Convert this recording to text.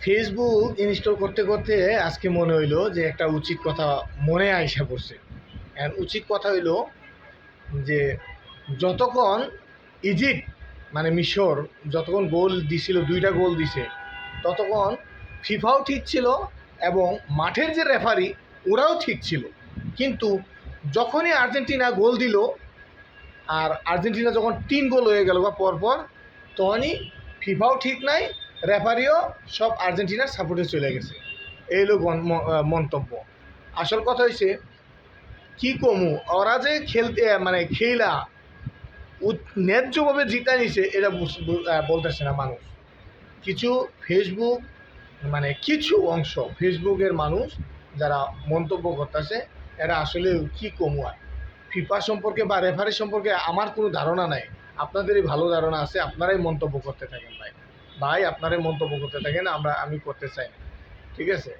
Facebook install করতে করতে আজকে মনে হইলো যে একটা উচিত কথা মনে আইসা পড়ছে। উচিত কথা হইলো যে যতক্ষণ ইজিপ্ট মানে মিশর যতক্ষণ গোল দিছিল, 2টা গোল দিছে, ততক্ষণ ফিফাও ঠিক ছিল এবং মাঠের যে রেফারি ওরাও ঠিক ছিল। কিন্তু যখনই আর্জেন্টিনা গোল দিল আর আর্জেন্টিনা যখন 3 গোল হয়ে গেল বা পরপর, তখনই ফিফাও ঠিক নাই, রেফারিও সব আর্জেন্টিনার সাপোর্টে চলে গেছে। এই হলো মন্তব্য। আসল কথা হয়েছে কি কমু, ওরা যে খেলতে মানে খেলা ন্যায্যভাবে জিতা নিছে এটা বলতেছে না মানুষ। কিছু ফেসবুক মানে কিছু অংশ ফেসবুকের মানুষ যারা মন্তব্য করতেছে, এরা আসলে কি কমু। আর ফিফা সম্পর্কে বা রেফারি সম্পর্কে আমার কোনো ধারণা নাই। আপনাদেরই ভালো ধারণা আছে, আপনারাই মন্তব্য করতে থাকেন ভাই। আপনারাই মন্তব্য করতে থাকেন, আমি করতে চাই না। ঠিক আছে।